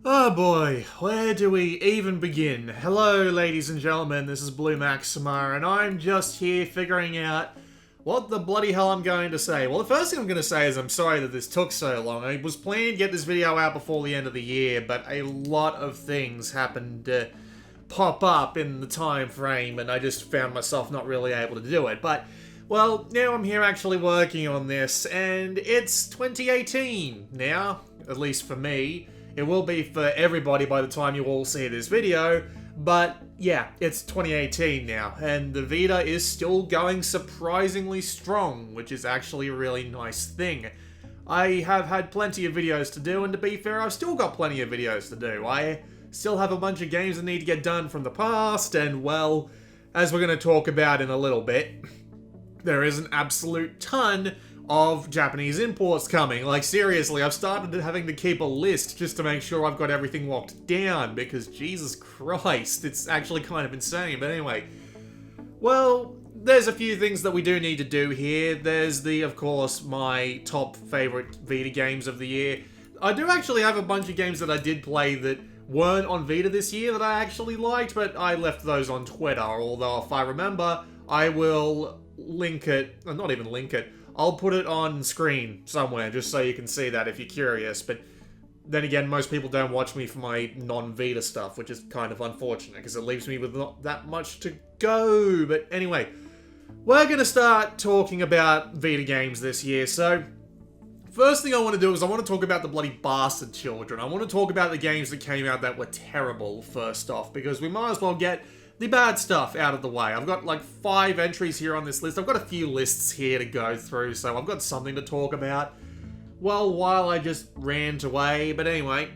Oh boy, where do we even begin? Hello ladies and gentlemen, this is Blue Maxima, and I'm just here figuring out what the bloody hell I'm going to say. Well, the first thing I'm going to say is I'm sorry that this took so long. I was planning to get this video out before the end of the year, but a lot of things happened to pop up in the time frame, and I just found myself not really able to do it. But, well, now I'm here actually working on this, and it's 2018 now, at least for me. It will be for everybody by the time you all see this video, but yeah, it's 2018 now, and the Vita is still going surprisingly strong, which is actually a really nice thing. I have had plenty of videos to do, and to be fair, I've still got plenty of videos to do. I still have a bunch of games that need to get done from the past, and well, as we're going to talk about in a little bit, there is an absolute ton of Japanese imports coming. Like, seriously, I've started having to keep a list just to make sure I've got everything locked down, because Jesus Christ, it's actually kind of insane. But anyway, well, there's a few things that we do need to do here. There's of course, my top favorite Vita games of the year. I do actually have a bunch of games that I did play that weren't on Vita this year that I actually liked, but I left those on Twitter, although if I remember, I will link it, not even link it, I'll put it on screen somewhere, just so you can see that if you're curious. But then again, most people don't watch me for my non-Vita stuff, which is kind of unfortunate, because it leaves me with not that much to go. But anyway, we're going to start talking about Vita games this year. So, first thing I want to do is I want to talk about the bloody bastard children. I want to talk about the games that came out that were terrible, first off, because we might as well get the bad stuff out of the way. I've got like 5 entries here on this list. I've got a few lists here to go through, so I've got something to talk about. Well, while I just rant away, but anyway,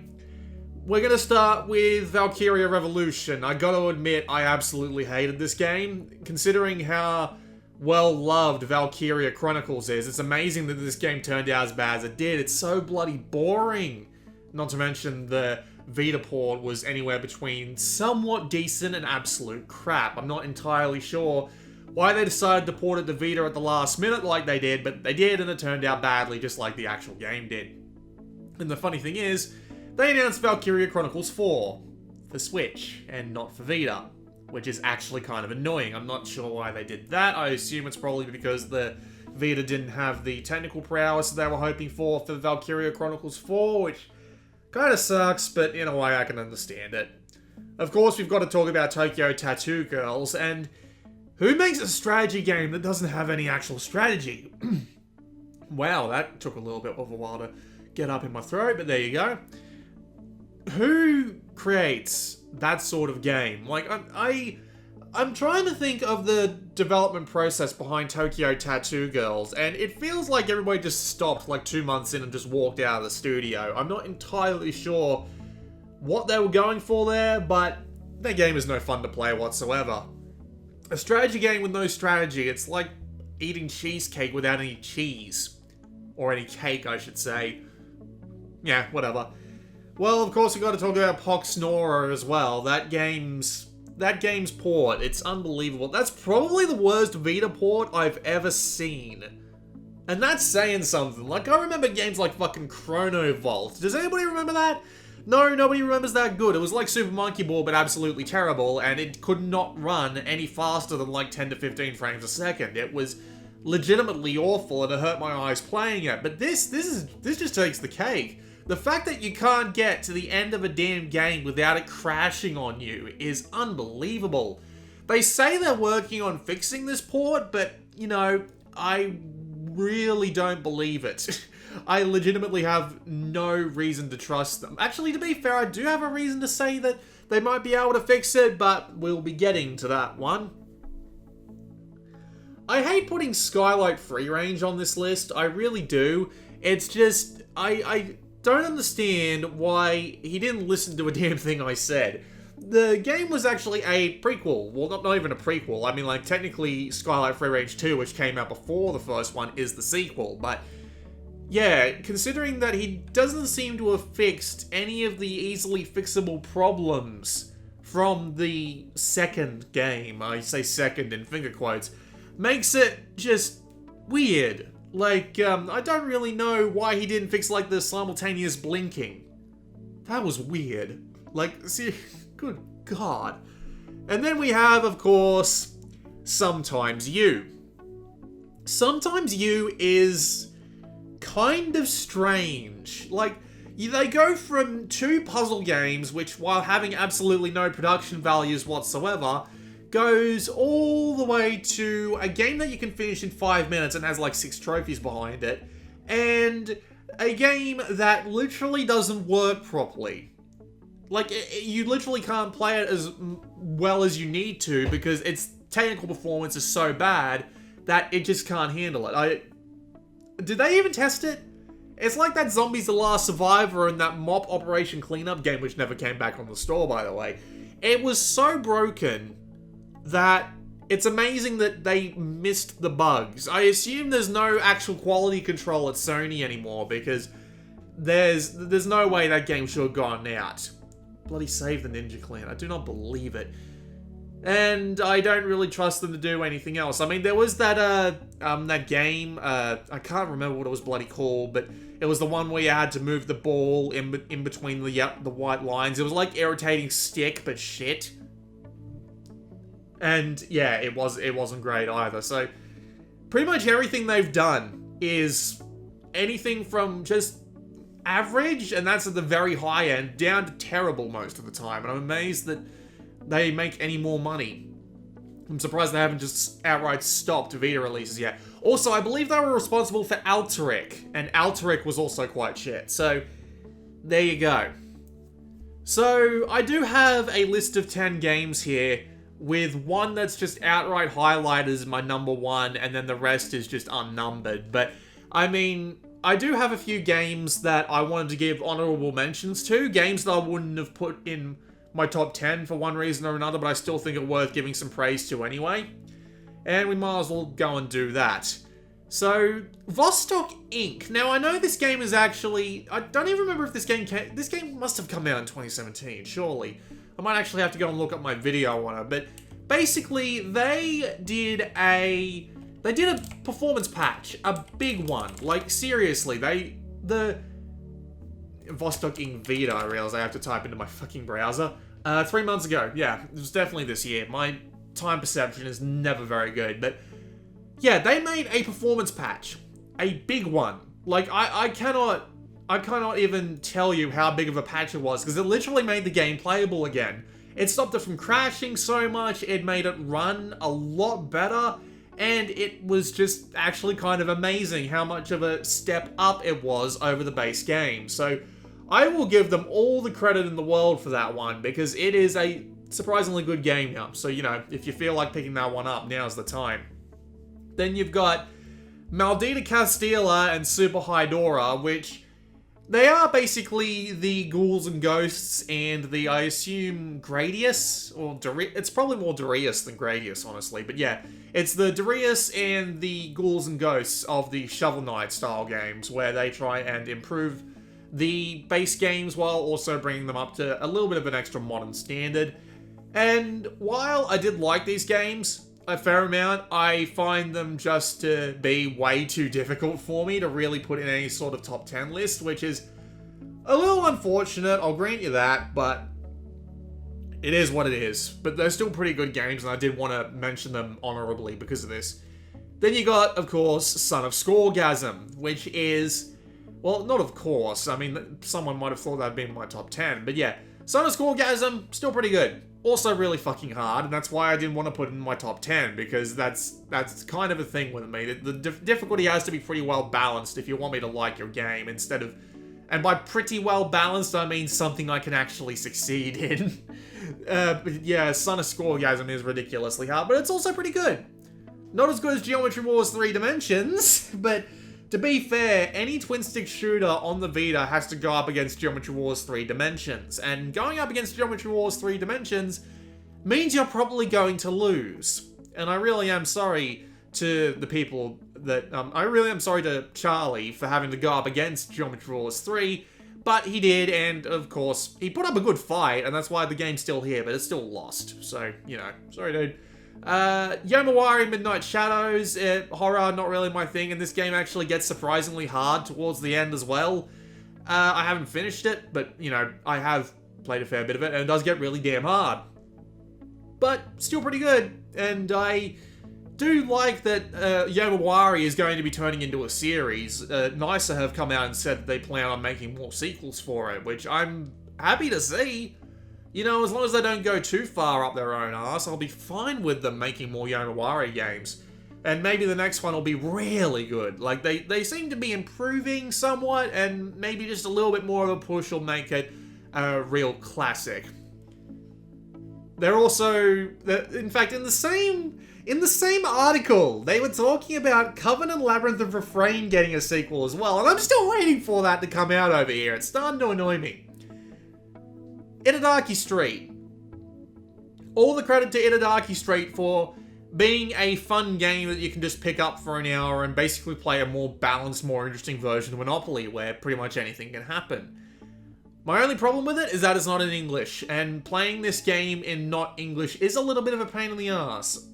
we're gonna start with Valkyria Revolution. I gotta admit, I absolutely hated this game. Considering how well loved Valkyria Chronicles is, it's amazing that this game turned out as bad as it did. It's so bloody boring. Not to mention the Vita port was anywhere between somewhat decent and absolute crap. I'm not entirely sure why they decided to port it to Vita at the last minute like they did, but they did, and it turned out badly, just like the actual game did. And the funny thing is, they announced Valkyria Chronicles 4 for Switch, and not for Vita, which is actually kind of annoying. I'm not sure why they did that. I assume it's probably because the Vita didn't have the technical prowess that they were hoping for Valkyria Chronicles 4, which kind of sucks, but in a way I can understand it. Of course, we've got to talk about Tokyo Tattoo Girls, and who makes a strategy game that doesn't have any actual strategy? Wow, that took a little bit of a while to get up in my throat, but there you go. Who creates that sort of game? Like, I'm trying to think of the development process behind Tokyo Tattoo Girls, and it feels like everybody just stopped like 2 months in and just walked out of the studio. I'm not entirely sure what they were going for there, but that game is no fun to play whatsoever. A strategy game with no strategy, it's like eating cheesecake without any cheese. Or any cake, I should say. Yeah, whatever. Well, of course, we've got to talk about Pox Nora as well. That game's port, it's unbelievable. That's probably the worst Vita port I've ever seen. And that's saying something. Like, I remember games like fucking Chrono Vault. Does anybody remember that? No, nobody remembers that good. It was like Super Monkey Ball, but absolutely terrible, and it could not run any faster than like 10 to 15 frames a second. It was legitimately awful, and it hurt my eyes playing it. But this just takes the cake. The fact that you can't get to the end of a damn game without it crashing on you is unbelievable. They say they're working on fixing this port, but, you know, I really don't believe it. I legitimately have no reason to trust them. Actually, to be fair, I do have a reason to say that they might be able to fix it, but we'll be getting to that one. I hate putting Skylight Free Range on this list. I really do. It's just, I don't understand why he didn't listen to a damn thing I said. The game was actually a prequel. Well, not even a prequel. I mean, like, technically Skylight Free Range 2, which came out before the first one, is the sequel, but yeah, considering that he doesn't seem to have fixed any of the easily fixable problems from the second game, I say second in finger quotes, makes it just weird. Like, I don't really know why he didn't fix, like, the simultaneous blinking. That was weird. Like, see, good God. And then we have, of course, Sometimes You. Sometimes You is kind of strange. Like, they go from 2 puzzle games, which, while having absolutely no production values whatsoever, goes all the way to a game that you can finish in 5 minutes and has like 6 trophies behind it, and a game that literally doesn't work properly. Like, you literally can't play it as well as you need to because its technical performance is so bad that it just can't handle it. Did they even test it? It's like that Zombies The Last Survivor and that Mop Operation Cleanup game, which never came back on the store, by the way. It was so broken that it's amazing that they missed the bugs. I assume there's no actual quality control at Sony anymore because there's no way that game should have gone out. Bloody save the Ninja Clan. I do not believe it. And I don't really trust them to do anything else. I mean, there was that game, I can't remember what it was bloody called, but it was the one where you had to move the ball in between the white lines. It was like irritating stick, but shit. And yeah, it wasn't great either. So pretty much everything they've done is anything from just average, and that's at the very high end, down to terrible most of the time. And I'm amazed that they make any more money. I'm surprised they haven't just outright stopped Vita releases yet. Also, I believe they were responsible for Alteric, and Alteric was also quite shit. So there you go. So I do have a list of 10 games here, with one that's just outright highlighted as my number 1, and then the rest is just unnumbered. But, I mean, I do have a few games that I wanted to give honorable mentions to, games that I wouldn't have put in my top 10 for one reason or another, but I still think it worth giving some praise to anyway. And we might as well go and do that. So, Vostok Inc. Now, I know this game is actually... I don't even remember if this game came... This game must have come out in 2017, surely. I might actually have to go and look up my video on it, but basically they did a performance patch, a big one. Like, seriously, the Vostok Inc Vita, I realize I have to type into my fucking browser. 3 months ago, yeah, it was definitely this year. My time perception is never very good, but yeah, they made a performance patch, a big one. Like, I cannot even tell you how big of a patch it was, because it literally made the game playable again. It stopped it from crashing so much, it made it run a lot better, and it was just actually kind of amazing how much of a step up it was over the base game. So I will give them all the credit in the world for that one, because it is a surprisingly good game now. So, you know, if you feel like picking that one up, now's the time. Then you've got Maldita Castilla and Super Hydora, which... they are basically the ghouls and ghosts and the, I assume, Gradius? Or it's probably more Darius than Gradius, honestly. But yeah, it's the Darius and the ghouls and ghosts of the Shovel Knight style games, where they try and improve the base games while also bringing them up to a little bit of an extra modern standard. And while I did like these games a fair amount, I find them just to be way too difficult for me to really put in any sort of top 10 list, which is a little unfortunate, I'll grant you that, but it is what it is. But they're still pretty good games, and I did want to mention them honorably because of this. Then you got, of course, Son of Scoregasm, which is, well, not of course, I mean, someone might have thought that'd been my top 10, but yeah, Son of Scoregasm, still pretty good. Also really fucking hard, and that's why I didn't want to put it in my top 10, because that's kind of a thing with me. The difficulty has to be pretty well balanced if you want me to like your game, instead of... and by pretty well balanced, I mean something I can actually succeed in. But yeah, Son of Scoregasm is ridiculously hard, but it's also pretty good. Not as good as Geometry Wars 3 Dimensions, but to be fair, any twin-stick shooter on the Vita has to go up against Geometry Wars 3 Dimensions, and going up against Geometry Wars 3 Dimensions means you're probably going to lose. And I really am sorry to the people that... I really am sorry to Charlie for having to go up against Geometry Wars 3, but he did, and of course, he put up a good fight, and that's why the game's still here, but it's still lost. So, you know, sorry dude. Yomawari Midnight Shadows, horror, not really my thing, and this game actually gets surprisingly hard towards the end as well. I haven't finished it, but, you know, I have played a fair bit of it, and it does get really damn hard. But still pretty good, and I do like that Yomawari is going to be turning into a series. NICE have come out and said that they plan on making more sequels for it, which I'm happy to see. You know, as long as they don't go too far up their own arse, I'll be fine with them making more Yomawari games. And maybe the next one will be really good. Like, they seem to be improving somewhat, and maybe just a little bit more of a push will make it a real classic. They're also, in fact, in the same article, they were talking about Covenant Labyrinth of Refrain getting a sequel as well, and I'm still waiting for that to come out over here. It's starting to annoy me. Itadaki Street. All the credit to Itadaki Street for being a fun game that you can just pick up for an hour and basically play a more balanced, more interesting version of Monopoly, where pretty much anything can happen. My only problem with it is that it's not in English, and playing this game in not English is a little bit of a pain in the ass.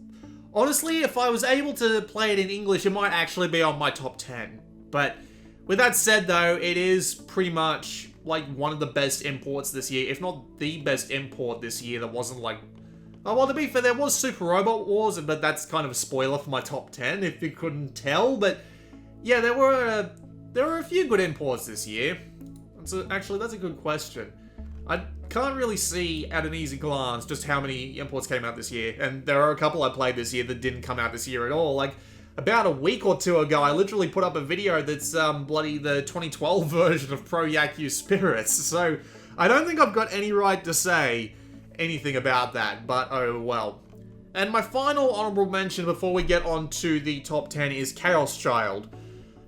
Honestly, if I was able to play it in English, it might actually be on my top 10. But with that said though, it is pretty much like one of the best imports this year, if not the best import this year that wasn't like... Oh, well, to be fair, there was Super Robot Wars, but that's kind of a spoiler for my top 10, if you couldn't tell. But yeah, there were a few good imports this year. Actually, that's a good question. I can't really see at an easy glance just how many imports came out this year, and there are a couple I played this year that didn't come out this year at all. Like, about a week or two ago, I literally put up a video that's bloody the 2012 version of Pro Yaku Spirits, so I don't think I've got any right to say anything about that, but oh well. And my final honorable mention before we get on to the top 10 is Chaos Child.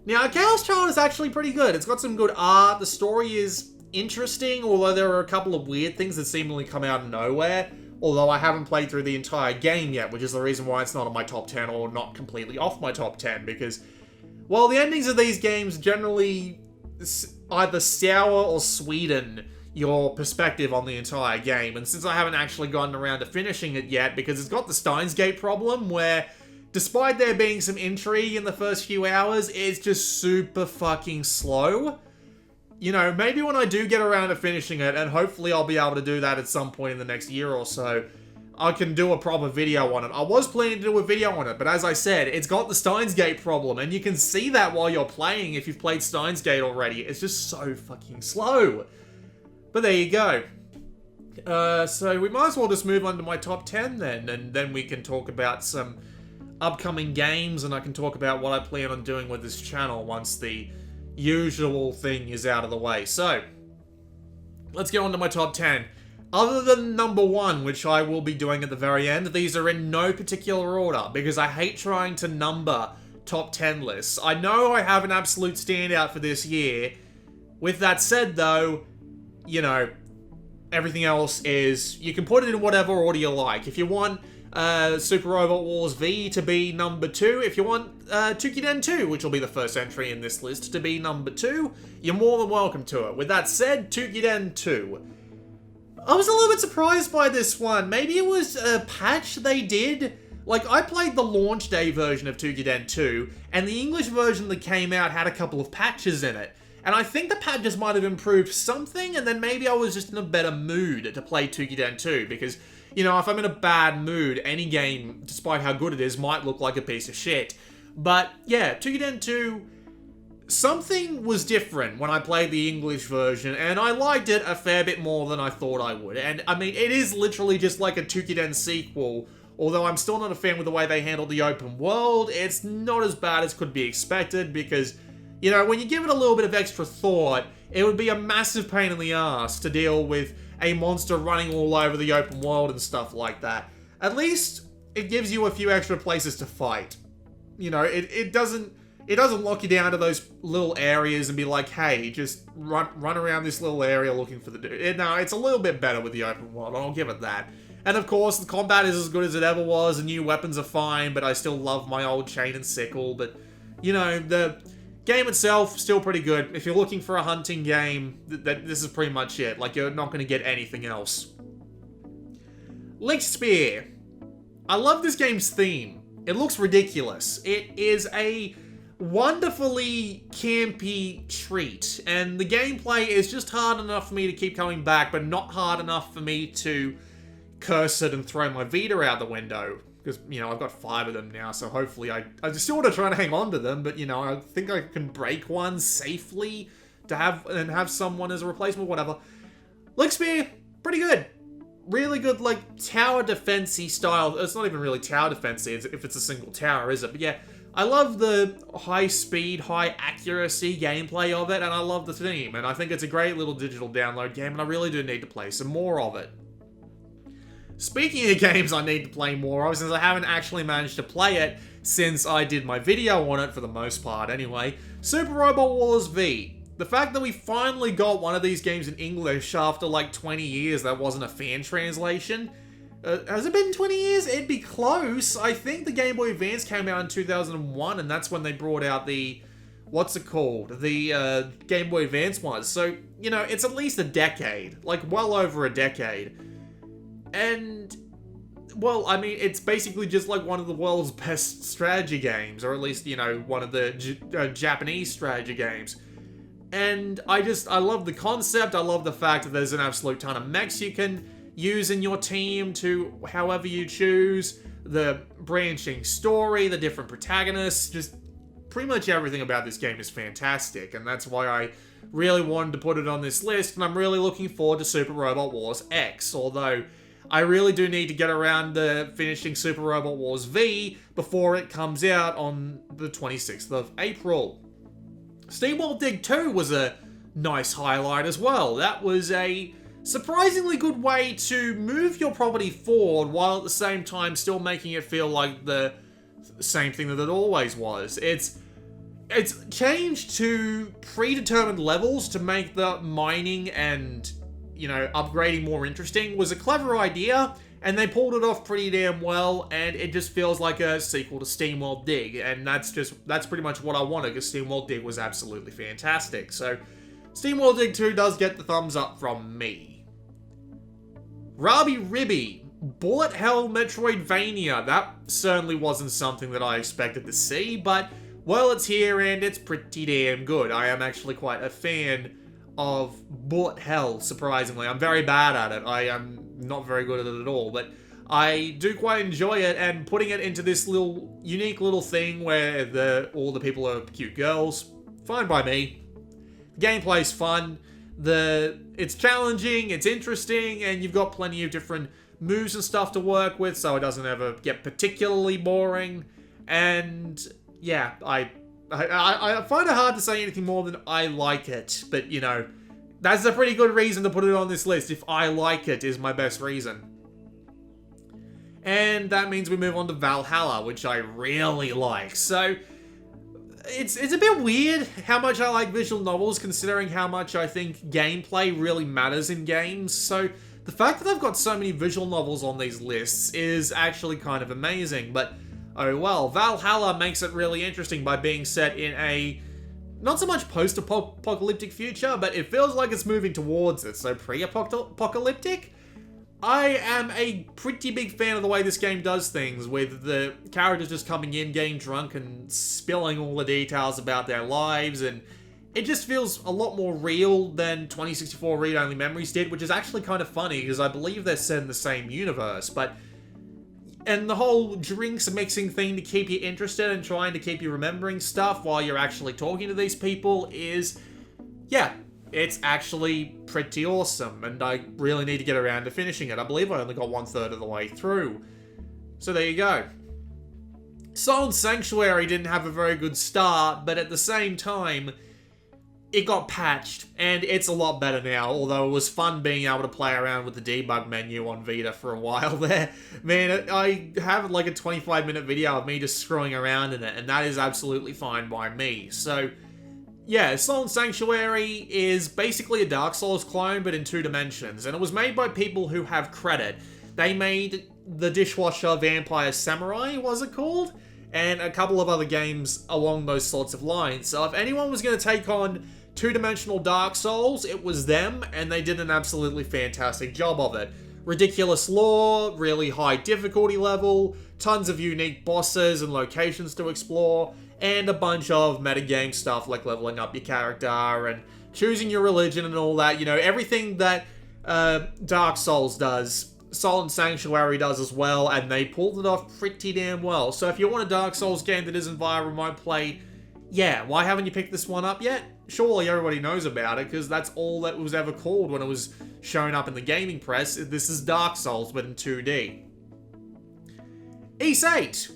Now, Chaos Child is actually pretty good. It's got some good art, the story is interesting, although there are a couple of weird things that seemingly come out of nowhere. Although I haven't played through the entire game yet, which is the reason why it's not on my top 10 or not completely off my top 10, because, well, the endings of these games generally either sour or sweeten your perspective on the entire game. And since I haven't actually gotten around to finishing it yet, because it's got the Steins Gate problem where, despite there being some intrigue in the first few hours, it's just super fucking slow. You know, maybe when I do get around to finishing it, and hopefully I'll be able to do that at some point in the next year or so, I can do a proper video on it. I was planning to do a video on it, but as I said, it's got the Steins Gate problem, and you can see that while you're playing if you've played Steins Gate already. It's just so fucking slow. But there you go. So we might as well just move on to my top 10 then, and then we can talk about some upcoming games, and I can talk about what I plan on doing with this channel once the usual thing is out of the way. So, let's get on to my top 10. Other than number 1, which I will be doing at the very end, these are in no particular order, because I hate trying to number top 10 lists. I know I have an absolute standout for this year. With that said, though, you know, everything else is, you can put it in whatever order you like. If you want Super Robot Wars V to be number 2. If you want Tukiden 2, which will be the first entry in this list, to be number 2, you're more than welcome to it. With that said, Tukiden 2. I was a little bit surprised by this one. Maybe it was a patch they did. Like, I played the launch day version of Tukiden 2, and the English version that came out had a couple of patches in it. And I think the patches might have improved something, and then maybe I was just in a better mood to play Tukiden 2, because, you know, if I'm in a bad mood, any game, despite how good it is, might look like a piece of shit. But, yeah, Tukiden 2, something was different when I played the English version, and I liked it a fair bit more than I thought I would. And, I mean, it is literally just like a Tukiden sequel, although I'm still not a fan with the way they handled the open world. It's not as bad as could be expected, because, you know, when you give it a little bit of extra thought, it would be a massive pain in the ass to deal with a monster running all over the open world and stuff like that. At least it gives you a few extra places to fight. You know, it doesn't lock you down to those little areas and be like, hey, just run around this little area looking for the dude. No, it's a little bit better with the open world, I'll give it that. And of course, the combat is as good as it ever was, and new weapons are fine, but I still love my old chain and sickle. But, you know, the game itself, still pretty good. If you're looking for a hunting game, this is pretty much it. Like, you're not going to get anything else. Linked Spear. I love this game's theme. It looks ridiculous. It is a wonderfully campy treat. And the gameplay is just hard enough for me to keep coming back, but not hard enough for me to curse it and throw my Vita out the window. Because, you know, I've got 5 of them now, so hopefully I just still want to try and hang on to them, but, you know, I think I can break one safely to have someone as a replacement, whatever. Lixpear, pretty good. Really good, like, tower defense-y style. It's not even really tower defense-y if it's a single tower, is it? But yeah, I love the high speed, high accuracy gameplay of it, and I love the theme. And I think it's a great little digital download game, and I really do need to play some more of it. Speaking of games I need to play more of, since I haven't actually managed to play it since I did my video on it for the most part anyway, Super Robot Wars V. The fact that we finally got one of these games in English after like 20 years that wasn't a fan translation. Has it been 20 years? It'd be close. I think the Game Boy Advance came out in 2001 and that's when they brought out the... what's it called? The Game Boy Advance one. So, you know, it's at least a decade. Like, well over a decade. And... well, I mean, it's basically just like one of the world's best strategy games. Or at least, you know, one of the Japanese strategy games. And I love the concept, I love the fact that there's an absolute ton of mechs you can use in your team to however you choose, the branching story, the different protagonists, just pretty much everything about this game is fantastic, and that's why I really wanted to put it on this list, and I'm really looking forward to Super Robot Wars X, although I really do need to get around to finishing Super Robot Wars V before it comes out on the 26th of April. SteamWorld Dig 2 was a nice highlight as well. That was a surprisingly good way to move your property forward while at the same time still making it feel like the same thing that it always was. It's changed to predetermined levels to make the mining and, you know, upgrading more interesting. Was a clever idea, and they pulled it off pretty damn well, and it just feels like a sequel to SteamWorld Dig, and that's pretty much what I wanted, because SteamWorld Dig was absolutely fantastic. So, SteamWorld Dig 2 does get the thumbs up from me. Rabi Ribi, Bullet Hell Metroidvania. That certainly wasn't something that I expected to see, but, well, it's here, and it's pretty damn good. I am actually quite a fan of Bullet Hell, surprisingly. I'm very bad at it. I am not very good at it at all, but I do quite enjoy it, and putting it into this little unique little thing where all the people are cute girls, fine by me. The gameplay's fun, it's challenging, it's interesting, and you've got plenty of different moves and stuff to work with, so it doesn't ever get particularly boring. And yeah, I find it hard to say anything more than I like it, but you know, that's a pretty good reason to put it on this list. If I like it is my best reason. And that means we move on to Valhalla, which I really like. So, it's a bit weird how much I like visual novels, considering how much I think gameplay really matters in games. So, the fact that I've got so many visual novels on these lists is actually kind of amazing, but oh well. Valhalla makes it really interesting by being set in a not so much post-apocalyptic future, but it feels like it's moving towards it, so pre-apocalyptic? I am a pretty big fan of the way this game does things, with the characters just coming in, getting drunk, and spilling all the details about their lives, and it just feels a lot more real than 2064 Read-Only Memories did, which is actually kind of funny, because I believe they're set in the same universe, and the whole drinks mixing thing to keep you interested and trying to keep you remembering stuff while you're actually talking to these people is, yeah, it's actually pretty awesome, and I really need to get around to finishing it. I believe I only got 1/3 of the way through. So there you go. Soul Sanctuary didn't have a very good start, but at the same time, it got patched, and it's a lot better now, although it was fun being able to play around with the debug menu on Vita for a while there. Man, I have like a 25-minute video of me just screwing around in it, and that is absolutely fine by me. So, yeah, Soul Sanctuary is basically a Dark Souls clone, but in 2 dimensions, and it was made by people who have credit. They made the Dishwasher Vampire Samurai, was it called? And a couple of other games along those sorts of lines. So if anyone was going to take on 2-dimensional Dark Souls, it was them, and they did an absolutely fantastic job of it. Ridiculous lore, really high difficulty level, tons of unique bosses and locations to explore, and a bunch of metagame stuff like leveling up your character and choosing your religion and all that. You know, everything that Dark Souls does, Soul and Sanctuary does as well, and they pulled it off pretty damn well. So if you want a Dark Souls game that isn't via remote play, yeah, why haven't you picked this one up yet? Surely everybody knows about it, because that's all that was ever called when it was shown up in the gaming press. This is Dark Souls, but in 2D. Ys 8.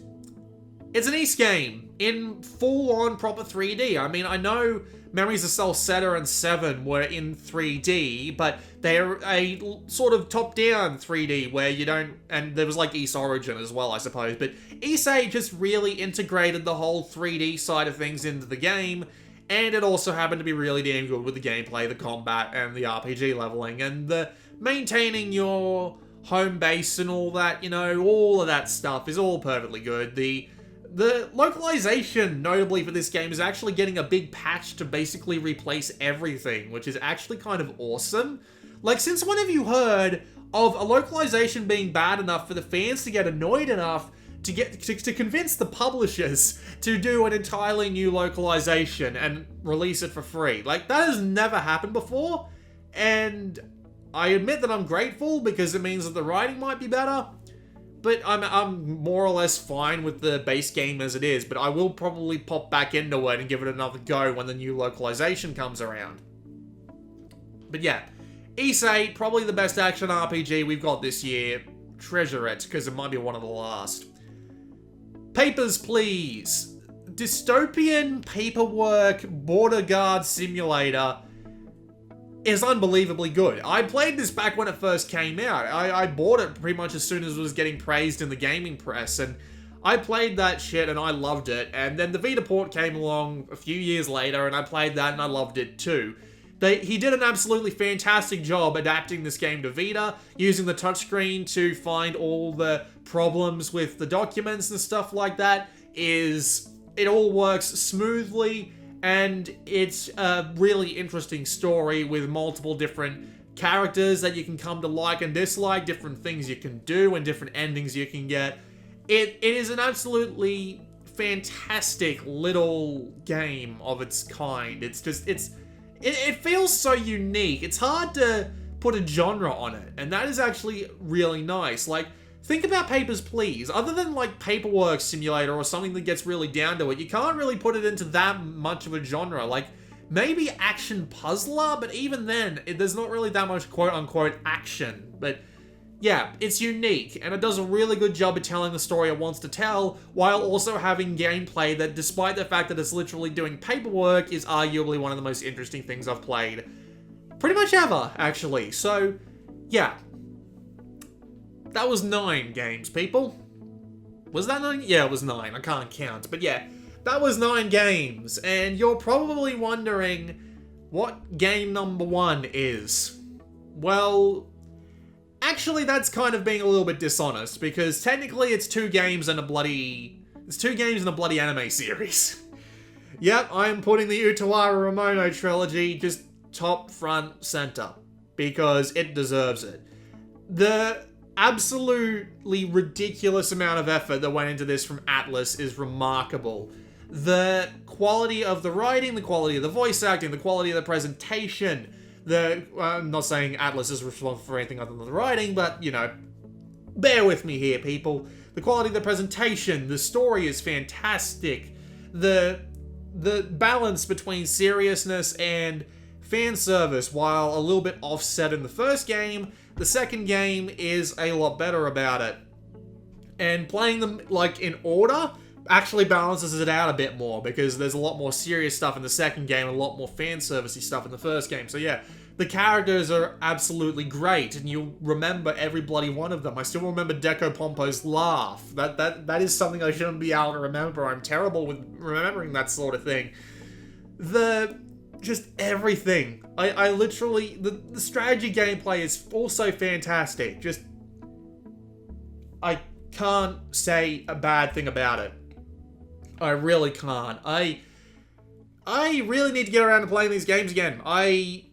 It's an Ys game in full-on proper 3D. I mean, I know Memories of Celceta and 7 were in 3D, but they're a sort of top-down 3D where you don't... And there was like Ys Origin as well, I suppose. But Ys 8 just really integrated the whole 3D side of things into the game, and it also happened to be really damn good with the gameplay, the combat, and the RPG leveling, and the maintaining your home base and all that, you know, all of that stuff is all perfectly good. The localization, notably for this game, is actually getting a big patch to basically replace everything, which is actually kind of awesome. Like, since when have you heard of a localization being bad enough for the fans to get annoyed enough to convince the publishers to do an entirely new localization and release it for free? Like, that has never happened before, and I admit that I'm grateful because it means that the writing might be better. But I'm more or less fine with the base game as it is, but I will probably pop back into it and give it another go when the new localization comes around. But yeah, Ys 8, probably the best action RPG we've got this year. Treasure it, because it might be one of the last. Papers, Please. Dystopian paperwork border guard simulator is unbelievably good. I played this back when it first came out. I bought it pretty much as soon as it was getting praised in the gaming press, and I played that shit and I loved it. And then the Vita port came along a few years later, and I played that and I loved it too. He did an absolutely fantastic job adapting this game to Vita, using the touchscreen to find all the problems with the documents and stuff like that. It all works smoothly, and it's a really interesting story with multiple different characters that you can come to like and dislike, different things you can do, and different endings you can get. It is an absolutely fantastic little game of its kind. It feels so unique. It's hard to put a genre on it, and that is actually really nice. Like, think about Papers, Please. Other than, like, Paperwork Simulator or something that gets really down to it, you can't really put it into that much of a genre. Like, maybe Action Puzzler, but even then, there's not really that much quote-unquote action. But, yeah, it's unique, and it does a really good job of telling the story it wants to tell, while also having gameplay that, despite the fact that it's literally doing paperwork, is arguably one of the most interesting things I've played pretty much ever, actually. So, yeah. That was 9 games, people. Was that 9? Yeah, it was 9. I can't count. But yeah, that was 9 games. And you're probably wondering what game number 1 is. Well, actually that's kind of being a little bit dishonest, because technically it's 2 games and a bloody... It's 2 games in a bloody anime series. Yep, I'm putting the Utawara Ramono trilogy just top, front, center. Because it deserves it. The absolutely ridiculous amount of effort that went into this from Atlus is remarkable. The quality of the writing, the quality of the voice acting, the quality of the presentation, I'm not saying Atlus is responsible for anything other than the writing, but, you know, bear with me here, people. The quality of the presentation, the story is fantastic. The balance between seriousness and fan service, while a little bit offset in the first game, the second game is a lot better about it. And playing them, like, in order actually balances it out a bit more, because there's a lot more serious stuff in the second game and a lot more fan servicey stuff in the first game. So yeah, the characters are absolutely great, and you'll remember every bloody one of them. I still remember Deco Pompo's laugh. That is something I shouldn't be able to remember. I'm terrible with remembering that sort of thing. Just everything. I literally... The strategy gameplay is also fantastic. Just... I can't say a bad thing about it. I really can't. I really need to get around to playing these games again. I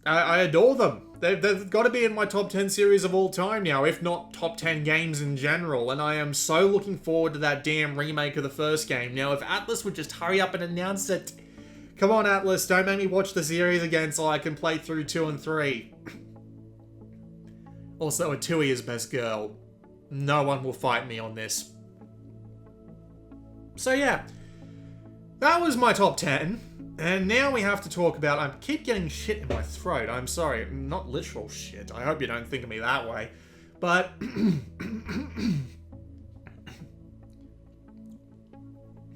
adore them. They've got to be in my top 10 series of all time now, if not top 10 games in general, and I am so looking forward to that damn remake of the first game. Now, if Atlas would just hurry up and announce it. Come on, Atlas, don't make me watch the series again so I can play through 2 and 3. Also, Atui is best girl. No one will fight me on this. So yeah, that was my top 10. And now we have to talk about... I keep getting shit in my throat. I'm sorry. Not literal shit. I hope you don't think of me that way. But...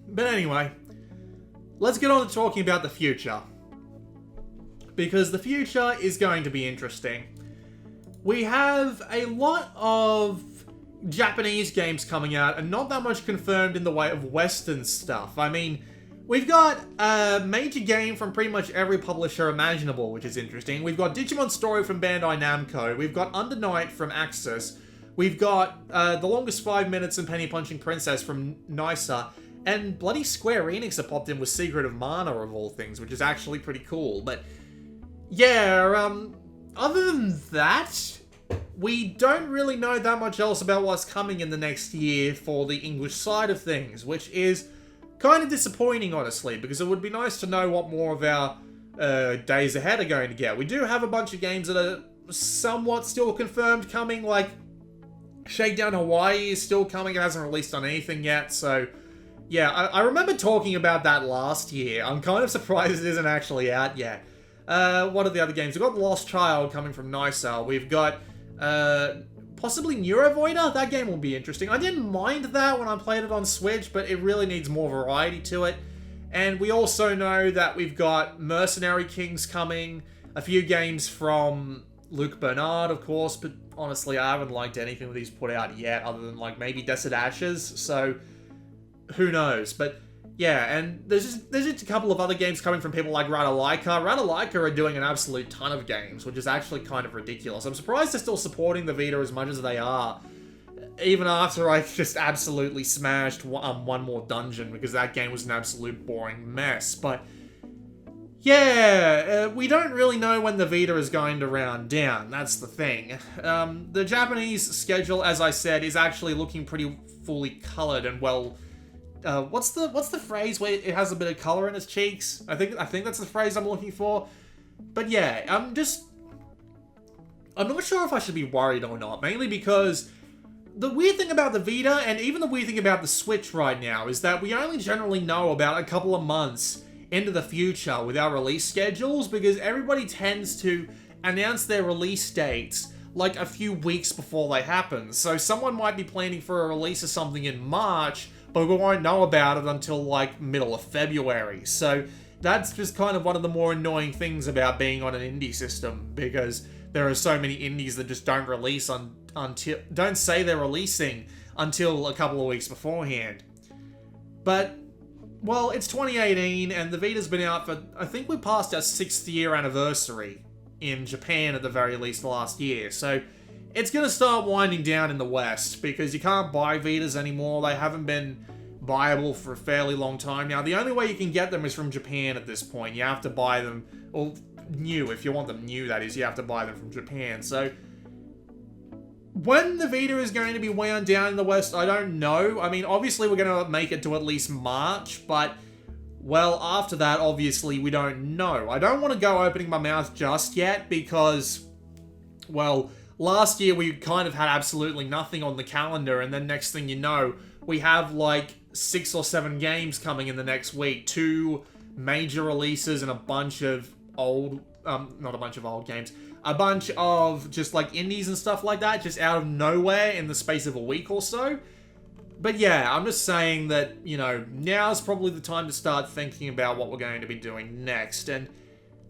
but anyway, let's get on to talking about the future. Because the future is going to be interesting. We have a lot of Japanese games coming out, and not that much confirmed in the way of Western stuff. I mean... We've got a major game from pretty much every publisher imaginable, which is interesting. We've got Digimon Story from Bandai Namco. We've got Under Night from Axis. We've got The Longest 5 Minutes and Penny Punching Princess from NISA. And bloody Square Enix have popped in with Secret of Mana, of all things, which is actually pretty cool. But, yeah, other than that, we don't really know that much else about what's coming in the next year for the English side of things, which is... kind of disappointing, honestly, because it would be nice to know what more of our days ahead are going to get. We do have a bunch of games that are somewhat still confirmed coming, like Shakedown Hawaii is still coming. It hasn't released on anything yet, so yeah, I remember talking about that last year. I'm kind of surprised it isn't actually out yet. What are the other games? We've got Lost Child coming from NISA. We've got possibly Neurovoider. That game will be interesting. I didn't mind that when I played it on Switch, but it really needs more variety to it. And we also know that we've got Mercenary Kings coming, a few games from Luke Bernard, of course, but honestly, I haven't liked anything that he's put out yet, other than, like, maybe Desert Ashes, so who knows. But yeah, and there's just a couple of other games coming from people like Radalaika. Radalaika are doing an absolute ton of games, which is actually kind of ridiculous. I'm surprised they're still supporting the Vita as much as they are, even after I just absolutely smashed One More Dungeon, because that game was an absolute boring mess. But yeah, we don't really know when the Vita is going to round down. That's the thing. The Japanese schedule, as I said, is actually looking pretty fully colored and well... what's the phrase where it has a bit of color in its cheeks? I think that's the phrase I'm looking for. But yeah, I'm not sure if I should be worried or not, mainly because the weird thing about the Vita, and even the weird thing about the Switch right now, is that we only generally know about a couple of months into the future with our release schedules, because everybody tends to announce their release dates like a few weeks before they happen. So someone might be planning for a release of something in March, but we won't know about it until, like, middle of February. So that's just kind of one of the more annoying things about being on an indie system, because there are so many indies that just don't release don't say they're releasing until a couple of weeks beforehand. But, well, it's 2018, and the Vita's been out for, I think we passed our 6th year anniversary in Japan at the very least last year. So it's going to start winding down in the West, because you can't buy Vitas anymore. They haven't been viable for a fairly long time now. The only way you can get them is from Japan at this point. You have to buy them, or new, if you want them new, that is, you have to buy them from Japan. So when the Vita is going to be wound down in the West, I don't know. I mean, obviously we're going to make it to at least March, but, well, after that, obviously, we don't know. I don't want to go opening my mouth just yet, because, well, last year we kind of had absolutely nothing on the calendar, and then next thing you know, we have like 6 or 7 games coming in the next week. 2 major releases and a bunch of old, not a bunch of old games, a bunch of just like indies and stuff like that, just out of nowhere in the space of a week or so. But yeah, I'm just saying that, you know, now's probably the time to start thinking about what we're going to be doing next. And,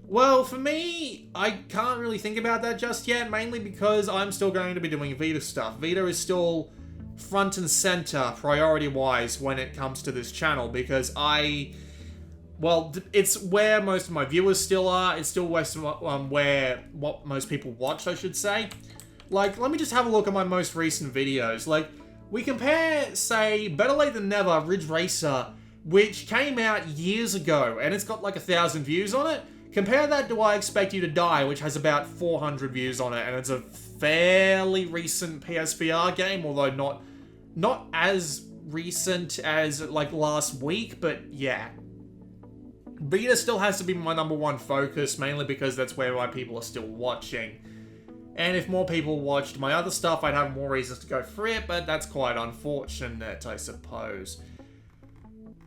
well, for me, I can't really think about that just yet, mainly because I'm still going to be doing Vita stuff. Vita is still front and center, priority-wise, when it comes to this channel, because well, it's where most of my viewers still are. It's still where what most people watch, I should say. Like, let me just have a look at my most recent videos. Like, we compare, say, Better Late Than Never, Ridge Racer, which came out years ago, and it's got like 1,000 views on it, Compare that to I Expect You to Die, which has about 400 views on it, and it's a fairly recent PSVR game, although not as recent as, like, last week, but yeah. Beta still has to be my #1 focus, mainly because that's why people are still watching. And if more people watched my other stuff, I'd have more reasons to go for it, but that's quite unfortunate, I suppose.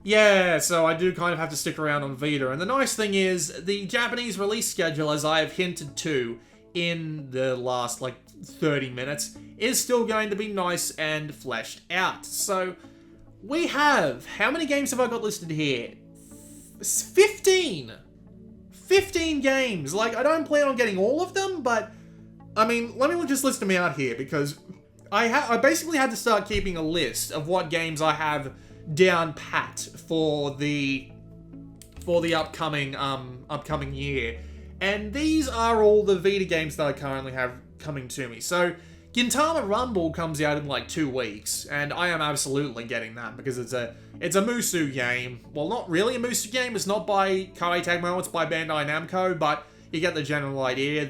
Yeah, so I do kind of have to stick around on Vita, and the nice thing is, the Japanese release schedule, as I have hinted to in the last, like, 30 minutes, is still going to be nice and fleshed out. So, we have... How many games have I got listed here? 15! 15 games! Like, I don't plan on getting all of them, but... I mean, let me just list them out here, because I basically had to start keeping a list of what games I have down pat for the upcoming year. And these are all the Vita games that I currently have coming to me. So, Gintama Rumble comes out in like 2 weeks, and I am absolutely getting that because it's a Musu game. Well, not really a Musu game. It's not by Koei Tecmo, it's by Bandai Namco, but you get the general idea.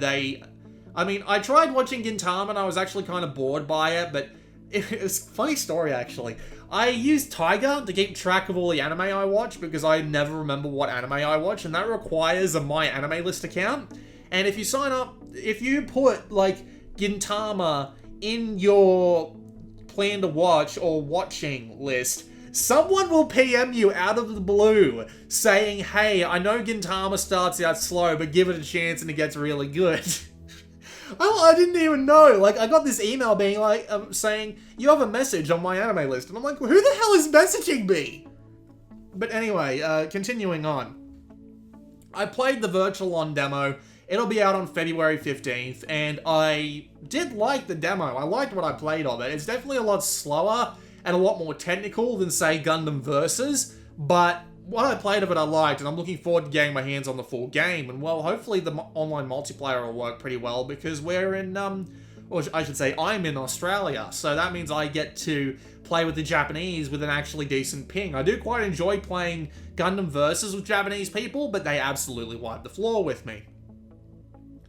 I tried watching Gintama and I was actually kind of bored by it, but it's a funny story actually. I use Tiger to keep track of all the anime I watch because I never remember what anime I watch, and that requires a My Anime List account. And if you sign up, if you put like Gintama in your plan to watch or watching list, someone will PM you out of the blue saying, hey, I know Gintama starts out slow, but give it a chance and it gets really good. I didn't even know. Like, I got this email being like, saying, you have a message on My Anime List. And I'm like, who the hell is messaging me? But anyway, continuing on. I played the Virtual On demo. It'll be out on February 15th. And I did like the demo. I liked what I played of it. It's definitely a lot slower and a lot more technical than, say, Gundam Versus. But what I played of it I liked, and I'm looking forward to getting my hands on the full game. And, well, hopefully the online multiplayer will work pretty well, because we're in, or I should say, I'm in Australia. So that means I get to play with the Japanese with an actually decent ping. I do quite enjoy playing Gundam Versus with Japanese people, but they absolutely wipe the floor with me.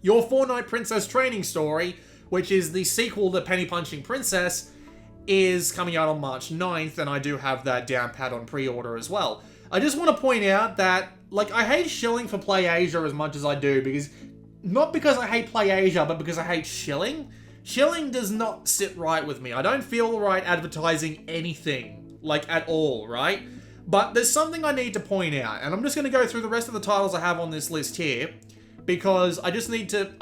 Your Four-Night Princess Training Story, which is the sequel to Penny Punching Princess, is coming out on March 9th, and I do have that down pat on pre-order as well. I just want to point out that, like, I hate shilling for PlayAsia as much as I do, because, not because I hate PlayAsia, but because I hate shilling. Shilling does not sit right with me. I don't feel right advertising anything, like, at all, right? But there's something I need to point out, and I'm just going to go through the rest of the titles I have on this list here, because I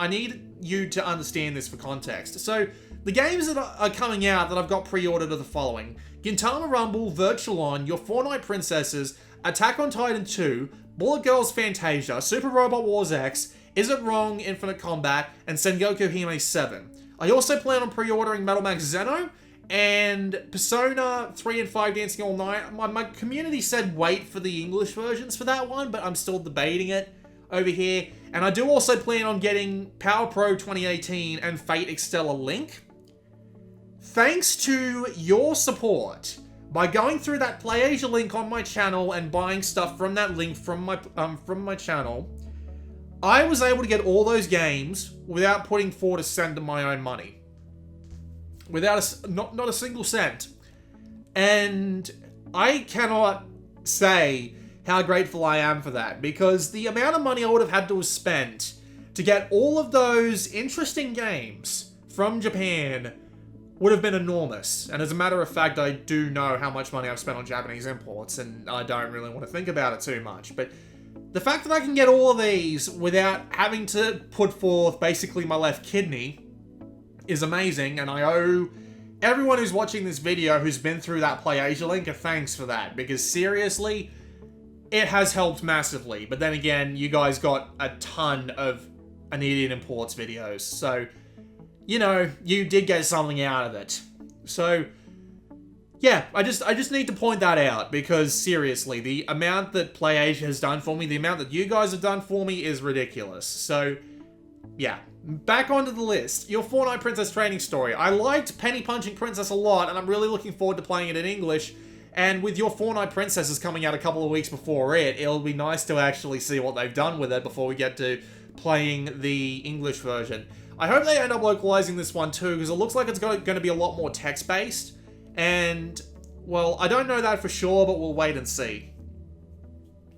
need you to understand this for context. So, the games that are coming out that I've got pre-ordered are the following: Gintama Rumble, Virtual On, Your Four-Night Princesses, Attack on Titan 2, Bullet Girls Fantasia, Super Robot Wars X, Is It Wrong, Infinite Combat, and Sengoku Hime 7. I also plan on pre-ordering Metal Max Xeno, and Persona 3 and 5 Dancing All Night. My community said wait for the English versions for that one, but I'm still debating it over here. And I do also plan on getting Power Pro 2018 and Fate Extella Link. Thanks to your support, by going through that PlayAsia link on my channel and buying stuff from that link from my channel, I was able to get all those games without putting forward a cent of my own money. Without not a single cent. And I cannot say how grateful I am for that, because the amount of money I would have had to have spent to get all of those interesting games from Japan would have been enormous. And as a matter of fact, I do know how much money I've spent on Japanese imports, and I don't really want to think about it too much. But the fact that I can get all of these without having to put forth basically my left kidney is amazing, and I owe everyone who's watching this video who's been through that PlayAsia link a thanks for that, because seriously, it has helped massively. But then again, you guys got a ton of Anedian Imports videos, so, you know, you did get something out of it. So, yeah, I just need to point that out, because seriously, the amount that PlayAsia has done for me, the amount that you guys have done for me is ridiculous. So, yeah. Back onto the list. Your Four-Night Princess Training Story. I liked Penny Punching Princess a lot, and I'm really looking forward to playing it in English. And with Your Four-Night Princesses coming out a couple of weeks before it'll be nice to actually see what they've done with it before we get to playing the English version. I hope they end up localizing this one too, because it looks like it's going to be a lot more text-based. And, well, I don't know that for sure, but we'll wait and see.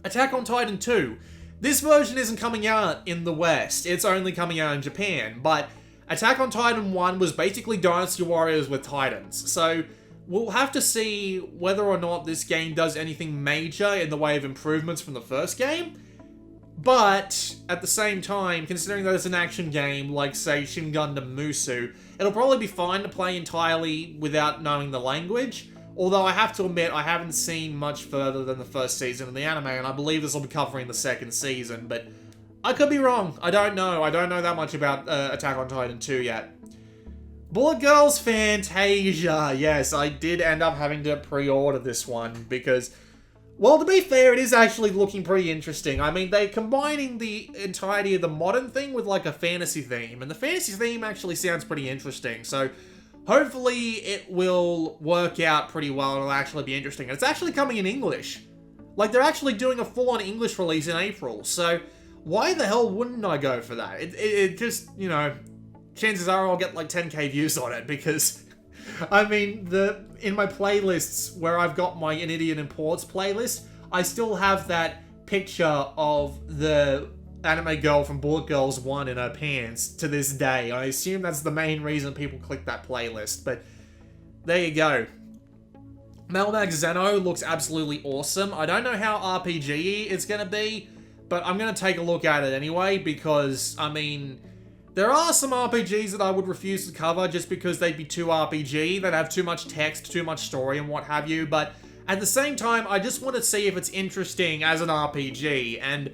Attack on Titan 2. This version isn't coming out in the West, it's only coming out in Japan, but Attack on Titan 1 was basically Dynasty Warriors with Titans, so we'll have to see whether or not this game does anything major in the way of improvements from the first game. But, at the same time, considering that it's an action game, like, say, Shin Gundam Musu, it'll probably be fine to play entirely without knowing the language. Although I have to admit, I haven't seen much further than the first season of the anime, and I believe this will be covering the second season, but I could be wrong. I don't know. I don't know that much about Attack on Titan 2 yet. Bullet Girls Fantasia. Yes, I did end up having to pre-order this one, because, well, to be fair, it is actually looking pretty interesting. I mean, they're combining the entirety of the modern thing with, like, a fantasy theme, and the fantasy theme actually sounds pretty interesting, so hopefully it will work out pretty well and it'll actually be interesting. And it's actually coming in English. Like, they're actually doing a full-on English release in April, so why the hell wouldn't I go for that? It just, you know, chances are I'll get like 10k views on it, because, I mean, in my playlists where I've got my An Idiot Imports playlist, I still have that picture of the anime girl from Bullet Girls 1 in her pants to this day. I assume that's the main reason people click that playlist, but there you go. Metal Mag Xeno looks absolutely awesome. I don't know how RPG it's going to be, but I'm going to take a look at it anyway, because, I mean, there are some RPGs that I would refuse to cover just because they'd be too RPG, they'd have too much text, too much story, and what have you, but at the same time, I just want to see if it's interesting as an RPG, and,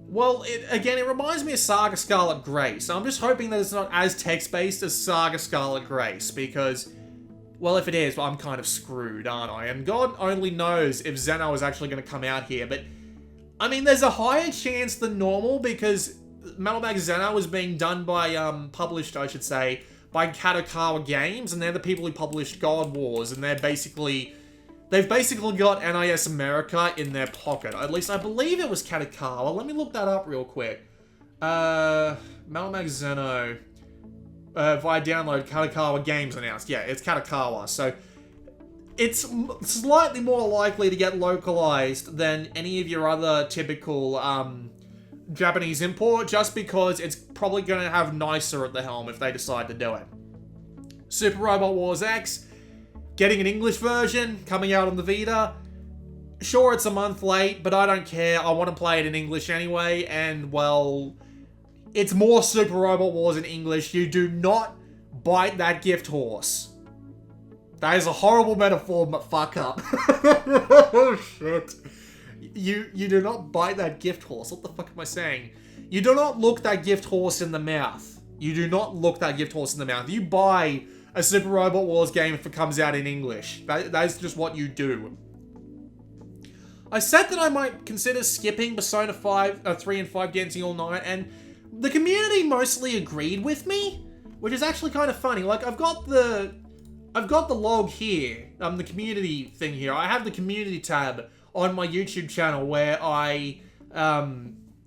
well, it reminds me of Saga Scarlet Grace, so I'm just hoping that it's not as text-based as Saga Scarlet Grace, because, well, if it is, well, I'm kind of screwed, aren't I? And God only knows if Xeno is actually going to come out here, but, I mean, there's a higher chance than normal, because Metal Mag Xeno is being done by, published, I should say, by Kadokawa Games, and they're the people who published God Wars, and they've basically got NIS America in their pocket. At least I believe it was Kadokawa. Let me look that up real quick. Metal Mag Xeno, via download, Kadokawa Games announced. Yeah, it's Kadokawa, so it's slightly more likely to get localized than any of your other typical, Japanese import, just because it's probably going to have nicer at the helm if they decide to do it. Super Robot Wars X, getting an English version, coming out on the Vita. Sure, it's a month late, but I don't care. I want to play it in English anyway, and, well, it's more Super Robot Wars in English. You do not bite that gift horse. That is a horrible metaphor, but fuck up. Oh, shit. You do not bite that gift horse. What the fuck am I saying? You do not look that gift horse in the mouth. You do not look that gift horse in the mouth. You buy a Super Robot Wars game if it comes out in English. That is just what you do. I said that I might consider skipping Persona 3 and 5 Dancing All Night, and the community mostly agreed with me, which is actually kind of funny. Like, I've got the log here, the community thing here. I have the community tab on my YouTube channel where I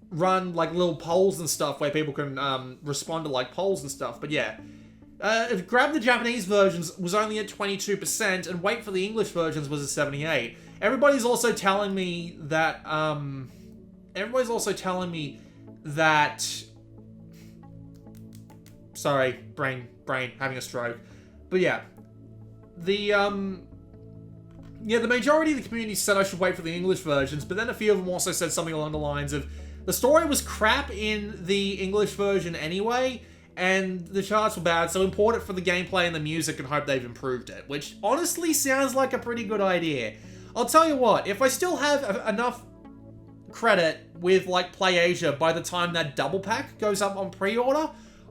run like little polls and stuff where people can respond to like polls and stuff. But yeah, grab the Japanese versions was only at 22%, and wait for the English versions was at 78%. Everybody's also telling me that sorry, brain having a stroke. But yeah, the majority of the community said I should wait for the English versions, but then a few of them also said something along the lines of, the story was crap in the English version anyway, and the charts were bad, so import it for the gameplay and the music and hope they've improved it, which honestly sounds like a pretty good idea. I'll tell you what, if I still have enough credit with, like, PlayAsia by the time that double pack goes up on pre-order,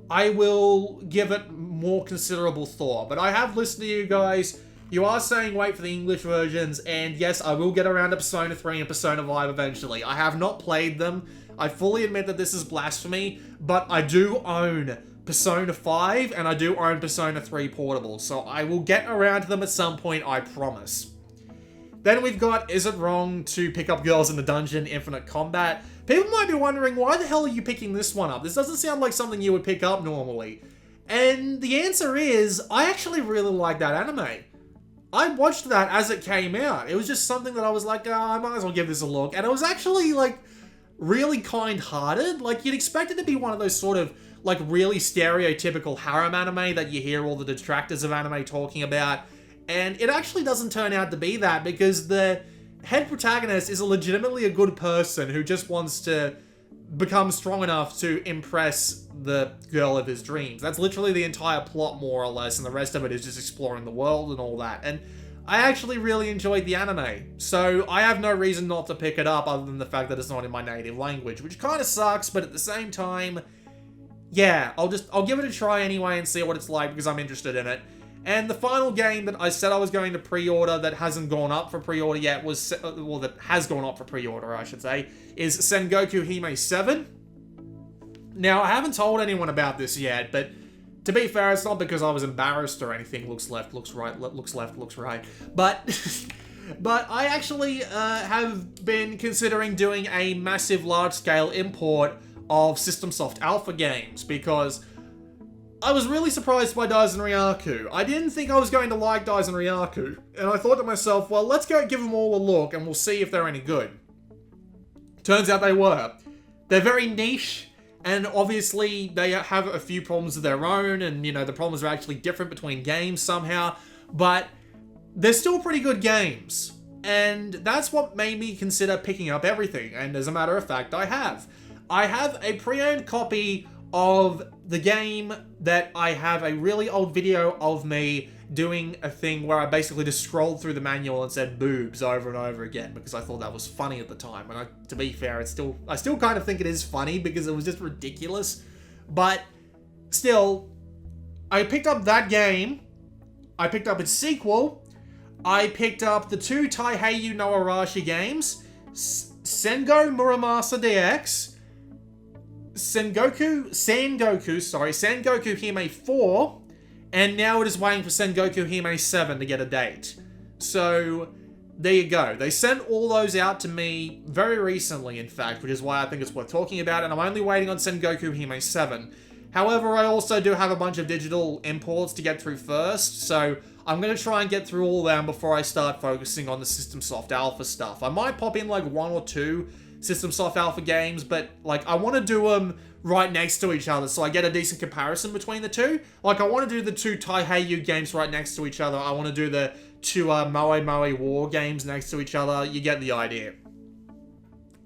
I will give it more considerable thought. But I have listened to you guys. You are saying wait for the English versions, and yes, I will get around to Persona 3 and Persona 5 eventually. I have not played them. I fully admit that this is blasphemy, but I do own Persona 5, and I do own Persona 3 Portable, so I will get around to them at some point, I promise. Then we've got Is It Wrong to Pick Up Girls in the Dungeon, Infinite Combat. People might be wondering, why the hell are you picking this one up? This doesn't sound like something you would pick up normally. And the answer is, I actually really like that anime. I watched that as it came out. It was just something that I was like, oh, I might as well give this a look. And it was actually, like, really kind-hearted. Like, you'd expect it to be one of those sort of, like, really stereotypical harem anime that you hear all the detractors of anime talking about. And it actually doesn't turn out to be that, because the head protagonist is legitimately a good person who just wants to become strong enough to impress the girl of his dreams. That's literally the entire plot, more or less, and the rest of it is just exploring the world and all that. And I actually really enjoyed the anime, so I have no reason not to pick it up other than the fact that it's not in my native language, which kind of sucks, but at the same time, yeah, I'll give it a try anyway and see what it's like, because I'm interested in it. And the final game that I said I was going to pre-order that hasn't gone up for pre-order yet was, well, that has gone up for pre-order, I should say, is Sengoku Hime 7. Now, I haven't told anyone about this yet, but to be fair, it's not because I was embarrassed or anything. Looks left, looks right, looks left, looks right. But, but I actually have been considering doing a massive, large-scale import of System Soft Alpha games, because I was really surprised by Daisen Ryaku. I didn't think I was going to like Daisen Ryaku, and I thought to myself, well, let's go give them all a look, and we'll see if they're any good. Turns out they were. They're very niche, and obviously they have a few problems of their own, and, you know, the problems are actually different between games somehow, but they're still pretty good games. And that's what made me consider picking up everything, and as a matter of fact, I have. I have a pre-owned copy of the game that I have a really old video of me doing a thing where I basically just scrolled through the manual and said boobs over and over again, because I thought that was funny at the time. And to be fair, I still kind of think it is funny, because it was just ridiculous. But still, I picked up that game. I picked up its sequel. I picked up the two Taiheiyu no Arashi games, Sengo Muramasa DX, Sengoku Hime 4, and now it is waiting for Sengoku Hime 7 to get a date. So, there you go. They sent all those out to me very recently, in fact, which is why I think it's worth talking about, and I'm only waiting on Sengoku Hime 7. However, I also do have a bunch of digital imports to get through first, so I'm going to try and get through all of them before I start focusing on the System Soft Alpha stuff. I might pop in like one or two System Soft Alpha games, but like I want to do them right next to each other so I get a decent comparison between the two. Like, I want to do the two Taiheiyu games right next to each other. I want to do the two Moe Moe War games next to each other. You get the idea.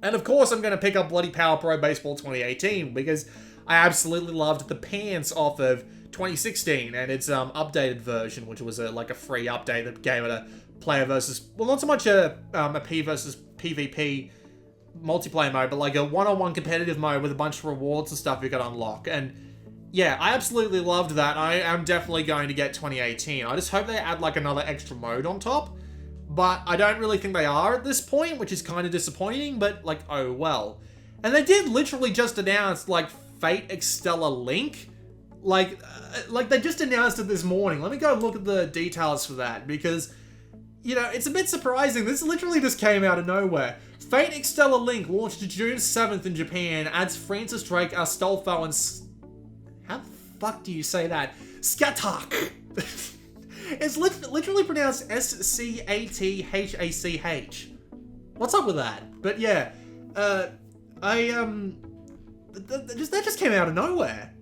And of course, I'm going to pick up bloody Power Pro Baseball 2018, because I absolutely loved the pants off of 2016 and its updated version, which was like a free update that gave it a player versus, well, not so much a P versus PvP multiplayer mode, but like a one-on-one competitive mode with a bunch of rewards and stuff you could unlock. And yeah, I absolutely loved that. I am definitely going to get 2018. I just hope they add like another extra mode on top, but I don't really think they are at this point, which is kind of disappointing, but like, oh well. And they did literally just announce like Fate Extella Link. Like they just announced it this morning. Let me go look at the details for that, because, you know, it's a bit surprising. This literally just came out of nowhere. Fate Extella Link launched June 7th in Japan, adds Francis Drake, Astolfo, and how the fuck do you say that? Skatak. It's literally pronounced Scathach. What's up with that? But yeah, that just came out of nowhere.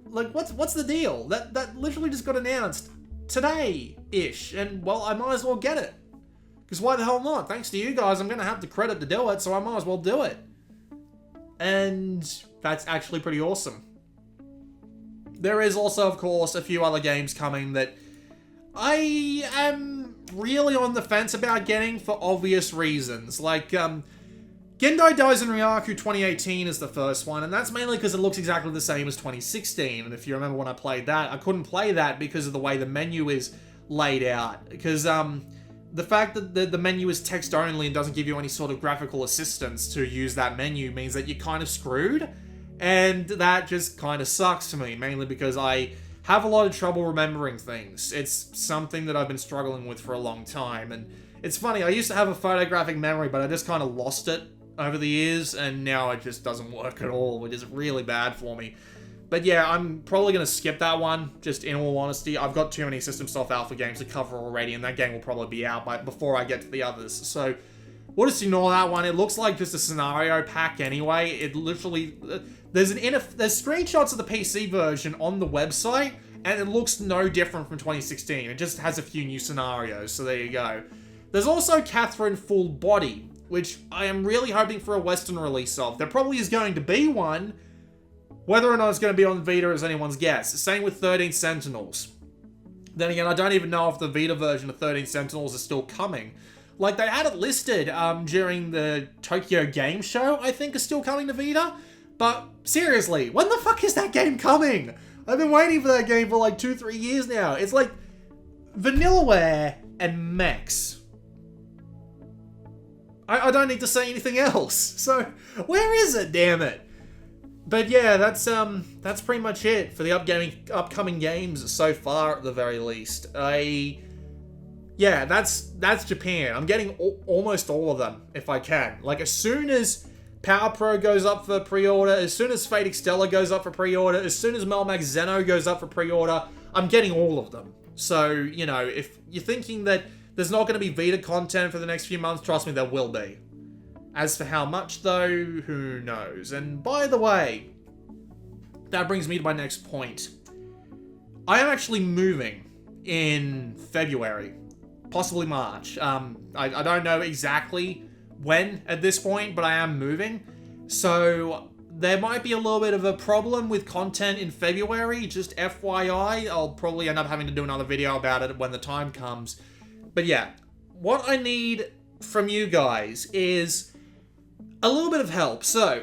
Like, what's the deal? That literally just got announced today-ish, and well, I might as well get it. Because why the hell not? Thanks to you guys, I'm going to have the credit to do it, so I might as well do it. And that's actually pretty awesome. There is also, of course, a few other games coming that I am really on the fence about getting for obvious reasons. Like, Gendai Daisen Ryaku 2018 is the first one, and that's mainly because it looks exactly the same as 2016. And if you remember when I played that, I couldn't play that because of the way the menu is laid out. Because, the fact that the menu is text only and doesn't give you any sort of graphical assistance to use that menu means that you're kind of screwed. And that just kind of sucks to me, mainly because I have a lot of trouble remembering things. It's something that I've been struggling with for a long time, and It's funny, I used to have a photographic memory, but I just kind of lost it over the years, and now it just doesn't work at all, which is really bad for me. But yeah, I'm probably going to skip that one, just in all honesty. I've got too many System Self Alpha games to cover already, and that game will probably be out before I get to the others. So, we'll just ignore that one. It looks like just a scenario pack anyway. It literally... There's screenshots of the PC version on the website, and it looks no different from 2016. It just has a few new scenarios, so there you go. There's also Catherine Full Body, which I am really hoping for a Western release of. There probably is going to be one. Whether or not it's going to be on Vita is anyone's guess. Same with 13 Sentinels. Then again, I don't even know if the Vita version of 13 Sentinels is still coming. Like, they had it listed during the Tokyo Game Show, I think is still coming to Vita. But, seriously, when the fuck is that game coming? I've been waiting for that game for like 2-3 years now. It's like Vanillaware and mechs. I don't need to say anything else. So, where is it, damn it? But yeah, that's pretty much it for the upcoming games so far, at the very least. Yeah, that's Japan. I'm getting almost all of them, if I can. Like, as soon as Power Pro goes up for pre-order, as soon as Fate Extella goes up for pre-order, as soon as Melmac Zeno goes up for pre-order, I'm getting all of them. So, you know, if you're thinking that there's not going to be Vita content for the next few months, trust me, there will be. As for how much, though, who knows? And by the way, that brings me to my next point. I am actually moving in February, possibly March. I don't know exactly when at this point, but I am moving. So there might be a little bit of a problem with content in February, just FYI. I'll probably end up having to do another video about it when the time comes. But yeah, what I need from you guys is a little bit of help. So,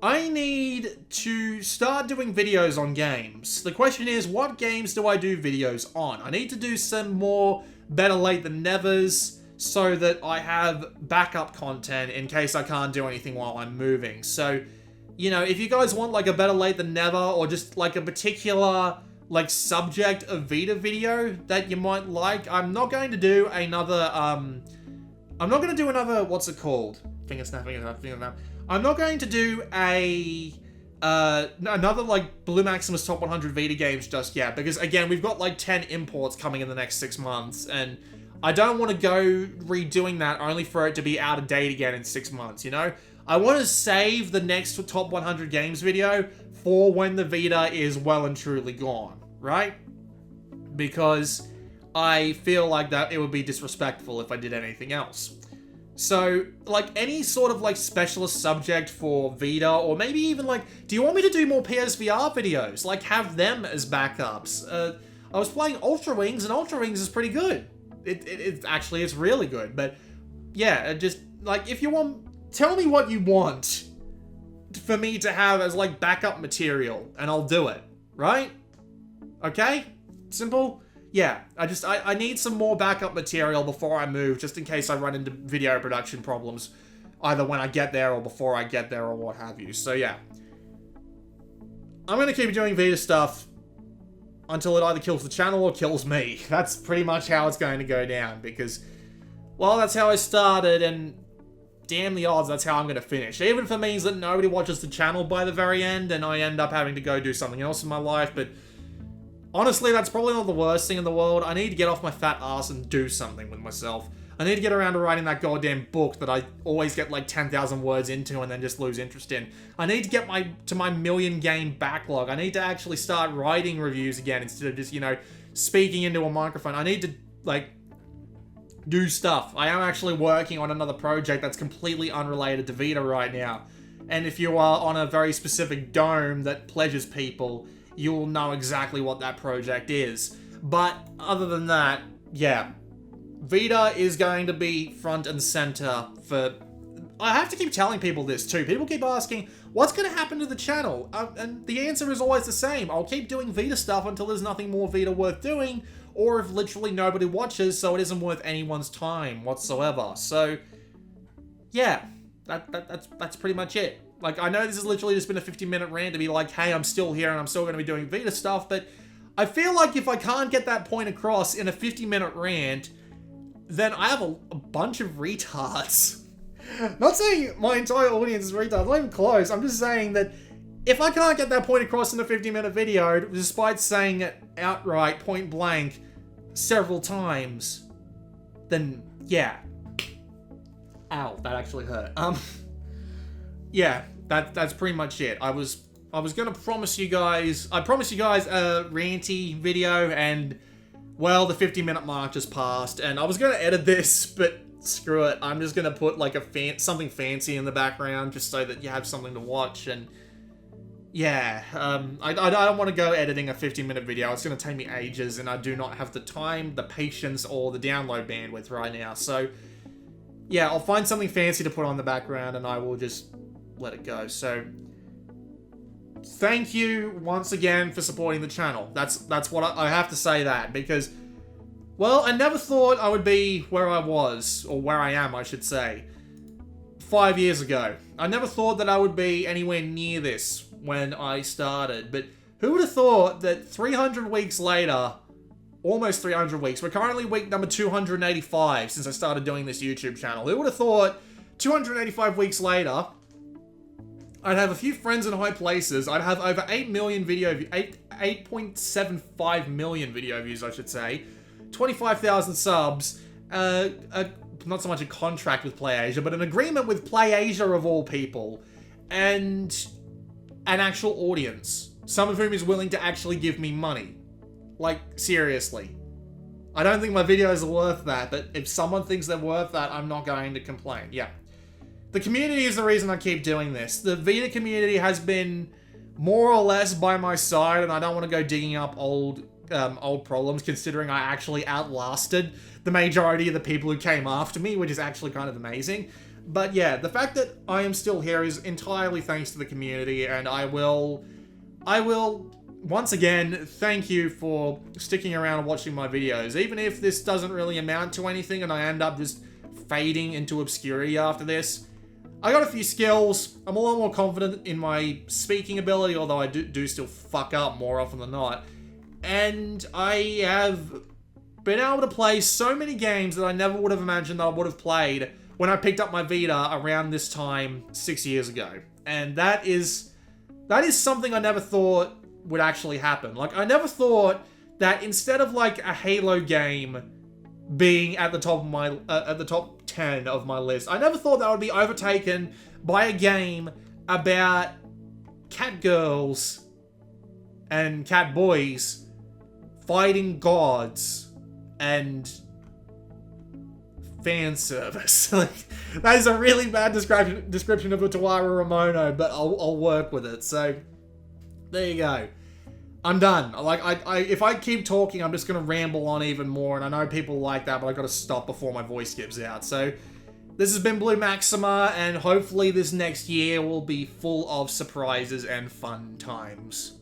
I need to start doing videos on games. The question is, what games do I do videos on? I need to do some more better late than nevers so that I have backup content in case I can't do anything while I'm moving. So, you know, if you guys want like a better late than never, or just like a particular like subject of Vita video that you might like, I'm not going to do another, what's it called? Finger snapping. I'm not going to do another like Blue Maximus Top 100 Vita games just yet, because again, we've got like 10 imports coming in the next 6 months, and I don't want to go redoing that only for it to be out of date again in 6 months, you know? I want to save the next Top 100 Games video for when the Vita is well and truly gone, right? Because I feel like that it would be disrespectful if I did anything else. So, like, any sort of, like, specialist subject for Vita, or maybe even, like, do you want me to do more PSVR videos? Like, have them as backups. I was playing Ultra Wings, and Ultra Wings is pretty good. It's really good, but, yeah, just, like, if you want, tell me what you want for me to have as, like, backup material, and I'll do it, right? Okay? Simple? Yeah, I need some more backup material before I move, just in case I run into video production problems, either when I get there or before I get there or what have you. So yeah, I'm gonna keep doing Vita stuff until it either kills the channel or kills me. That's pretty much how it's going to go down, because, well, that's how I started, and damn the odds, that's how I'm gonna finish. Even if it means that nobody watches the channel by the very end, and I end up having to go do something else in my life, but honestly, that's probably not the worst thing in the world. I need to get off my fat ass and do something with myself. I need to get around to writing that goddamn book that I always get like 10,000 words into and then just lose interest in. I need to get to my million game backlog. I need to actually start writing reviews again instead of just, you know, speaking into a microphone. I need to, like, do stuff. I am actually working on another project that's completely unrelated to Vita right now. And if you are on a very specific dome that pleasures people, you will know exactly what that project is. But other than that, yeah, Vita is going to be front and center for... I have to keep telling people this too. People keep asking, what's going to happen to the channel? And the answer is always the same. I'll keep doing Vita stuff until there's nothing more Vita worth doing, or if literally nobody watches, so it isn't worth anyone's time whatsoever. So, yeah, that's pretty much it. Like, I know this has literally just been a 50-minute rant to be like, hey, I'm still here and I'm still going to be doing Vita stuff, but I feel like if I can't get that point across in a 50-minute rant, then I have a bunch of retards. Not saying my entire audience is retards, not even close. I'm just saying that if I can't get that point across in a 50-minute video, despite saying it outright, point blank, several times, then yeah. Ow, that actually hurt. Yeah, that's pretty much it. I was gonna promise you guys, I promised you guys a ranty video, and well, the 50-minute mark just passed, and I was gonna edit this, but screw it. I'm just gonna put like something fancy in the background just so that you have something to watch. And yeah, I don't want to go editing a 50-minute video. It's gonna take me ages, and I do not have the time, the patience, or the download bandwidth right now. So yeah, I'll find something fancy to put on the background, and I will just let it go. So thank you once again for supporting the channel. That's what I have to say, that, because, well, I never thought I would be where I was, or where I am, I should say, 5 years ago. I never thought that I would be anywhere near this when I started, but who would have thought that 300 weeks later, almost 300 weeks, we're currently week number 285 since I started doing this YouTube channel. Who would have thought 285 weeks later, I'd have a few friends in high places, I'd have over 8.75 million video views, I should say, 25,000 subs, not so much a contract with PlayAsia, but an agreement with PlayAsia of all people, and an actual audience, some of whom is willing to actually give me money. Like, seriously. I don't think my videos are worth that, but if someone thinks they're worth that, I'm not going to complain. Yeah. The community is the reason I keep doing this. The Vita community has been more or less by my side, and I don't want to go digging up old problems, considering I actually outlasted the majority of the people who came after me, which is actually kind of amazing. But yeah, the fact that I am still here is entirely thanks to the community, and I will, once again, thank you for sticking around and watching my videos. Even if this doesn't really amount to anything and I end up just fading into obscurity after this, I got a few skills. I'm a lot more confident in my speaking ability, although I do still fuck up more often than not. And I have been able to play so many games that I never would have imagined that I would have played when I picked up my Vita around this time 6 years ago. And that is something I never thought would actually happen. Like, I never thought that instead of like a Halo game being at the top of my at the top 10 of my list, I never thought that would be overtaken by a game about cat girls and cat boys fighting gods and fan service. Like, that is a really bad description of a Tawara Ramono, but I'll work with it. So there you go. I'm done. Like, if I keep talking, I'm just gonna ramble on even more, and I know people like that, but I gotta stop before my voice gives out. So this has been Blue Maxima, and hopefully this next year will be full of surprises and fun times.